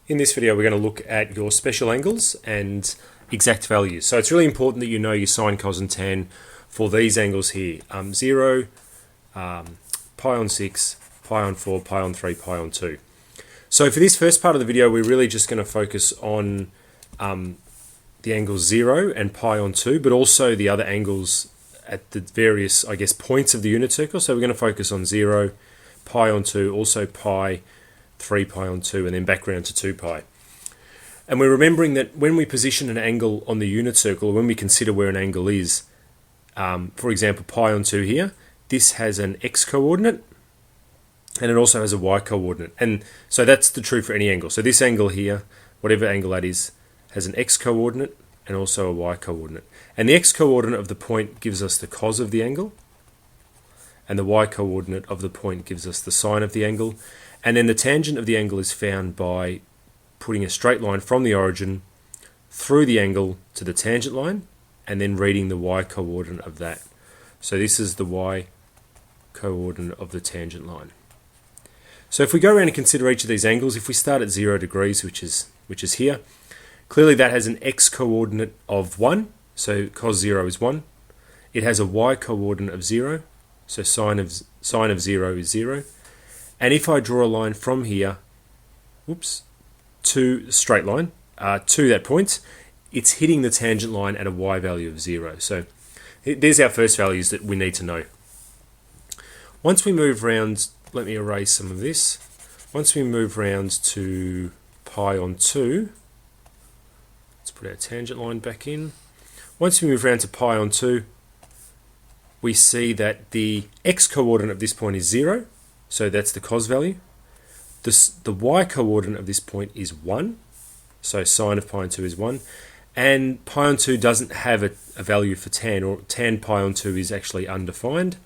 In this video, we're going to look at your special angles and exact values. So it's really important that you know your sine, cos, and tan for these angles here. 0, pi on 6, pi on 4, pi on 3, pi on 2. So for this first part of the video, we're really just going to focus on the angles 0 and pi on 2, but also the other angles at the various, points of the unit circle. So we're going to focus on 0, pi on 2, also pi, 3 pi on 2, and then back round to 2 pi. And we're remembering that when we position an angle on the unit circle, when we consider where an angle is, for example, pi on 2 here, this has an x coordinate, and it also has a y coordinate. And so that's the true for any angle. So this angle here, whatever angle that is, has an x coordinate and also a y coordinate. And the x coordinate of the point gives us the cos of the angle, and the y coordinate of the point gives us the sine of the angle. And then the tangent of the angle is found by putting a straight line from the origin through the angle to the tangent line and then reading the y coordinate of that. So this is the y coordinate of the tangent line. So if we go around and consider each of these angles, if we start at 0 degrees, which is here, clearly that has an x coordinate of 1, so cos 0 is 1. It has a y coordinate of 0, so sine of 0 is 0. And if I draw a line from here, to straight line, to that point, it's hitting the tangent line at a y value of 0. So there's our first values that we need to know. Once we move around, let me erase some of this. Once we move around to pi on 2, let's put our tangent line back in. Once we move around to pi on 2, we see that the x coordinate of this point is 0. So that's the cos value. The y coordinate of this point is 1. So sine of pi on 2 is 1. And pi on 2 doesn't have a value for tan, or tan pi on 2 is actually undefined,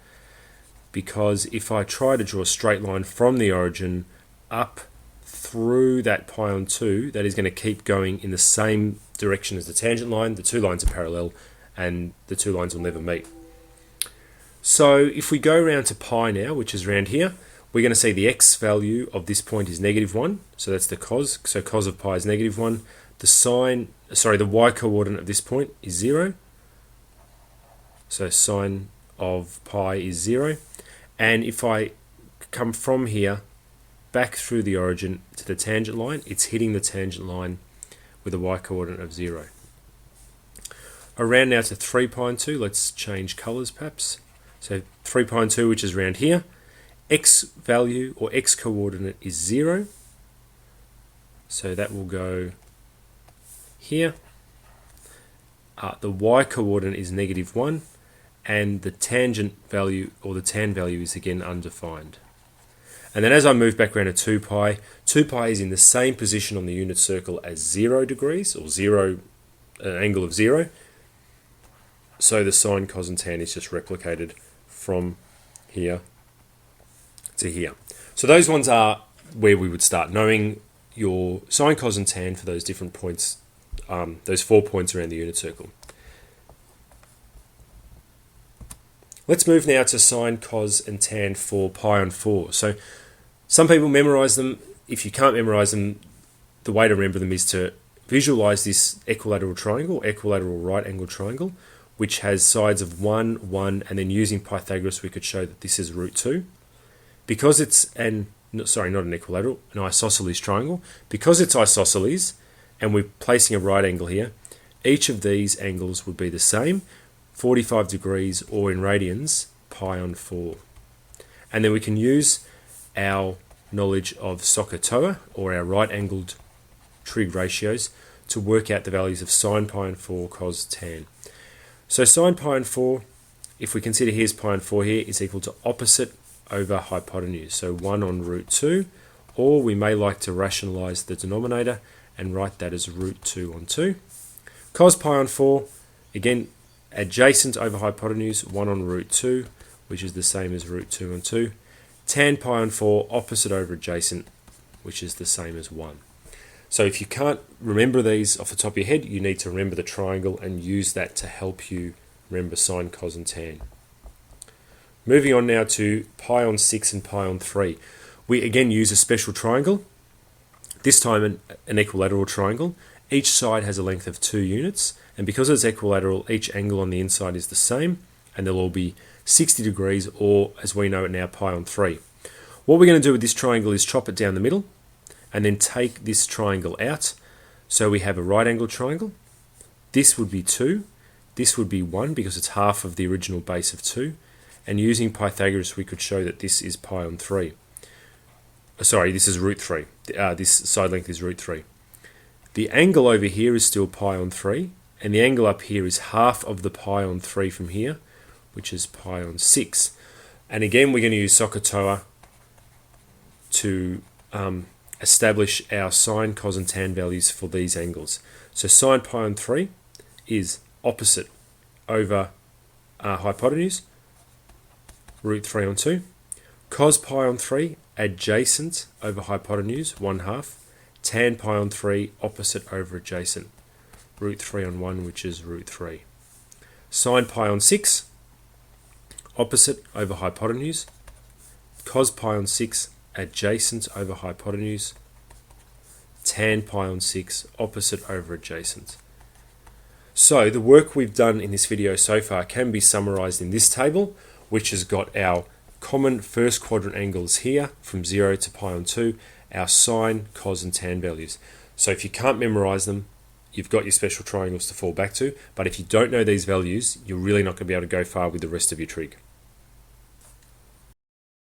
because if I try to draw a straight line from the origin up through that pi on 2, that is going to keep going in the same direction as the tangent line. The two lines are parallel and the two lines will never meet. So if we go around to pi now, which is around here, we're going to see the x value of this point is -1, so that's the cos. So cos of pi is -1. The y coordinate of this point is 0. So sine of pi is 0. And if I come from here back through the origin to the tangent line, it's hitting the tangent line with a y coordinate of 0. Around now to 3 pi on 2, let's change colours perhaps. So 3 pi on 2, which is around here, x value or x coordinate is 0. So that will go here. The y coordinate is -1, and the tangent value or the tan value is again undefined. And then as I move back around to 2 pi is in the same position on the unit circle as 0 degrees, or an angle of 0. So the sine, cos, and tan is just replicated from here to here. So those ones are where we would start, knowing your sine, cos, and tan for those different points, those 4 points around the unit circle. Let's move now to sine, cos, and tan for pi on 4. So some people memorize them. If you can't memorize them, the way to remember them is to visualize this equilateral triangle, equilateral right angle triangle, which has sides of 1, 1, and then using Pythagoras we could show that this is root 2. Because it's not an equilateral, an isosceles triangle, because it's isosceles and we're placing a right angle here, each of these angles would be the same, 45 degrees, or in radians, pi on 4. And then we can use our knowledge of SOHCAHTOA, or our right-angled trig ratios, to work out the values of sine pi on 4, cos, tan. So sine pi on 4, if we consider here's pi on 4 here, is equal to opposite over hypotenuse, so 1 on root 2, or we may like to rationalise the denominator and write that as root 2 on 2. Cos pi on 4, again, adjacent over hypotenuse, 1 on root 2, which is the same as root 2 on 2. Tan pi on 4, opposite over adjacent, which is the same as 1. So if you can't remember these off the top of your head, you need to remember the triangle and use that to help you remember sine, cos, and tan. Moving on now to pi on 6 and pi on 3. We again use a special triangle This time an equilateral triangle. Each side has a length of 2 units, and because it's equilateral, each angle on the inside is the same, and they'll all be 60 degrees, or as we know it now, pi on 3. What we're going to do with this triangle is chop it down the middle, and then take this triangle out. So we have a right angle triangle. This would be 2. This would be 1 because it's half of the original base of 2. And using Pythagoras, we could show that this is pi on 3. Sorry, this is root 3. This side length is root 3. The angle over here is still pi on 3. And the angle up here is half of the pi on 3 from here, which is pi on 6. And again, we're going to use SOHCAHTOA to establish our sine, cos, and tan values for these angles. So sine pi on 3 is opposite over hypotenuse, root 3 on 2. Cos pi on 3, adjacent over hypotenuse, 1/2. Tan pi on 3, opposite over adjacent, root 3 on 1, which is root 3. Sine pi on 6, opposite over hypotenuse. Cos pi on 6, adjacent over hypotenuse. Tan pi on 6, opposite over adjacent. So the work we've done in this video so far can be summarized in this table, which has got our common first quadrant angles here from 0 to pi on 2, our sine, cos, and tan values. So if you can't memorize them, you've got your special triangles to fall back to, but if you don't know these values, you're really not going to be able to go far with the rest of your trig.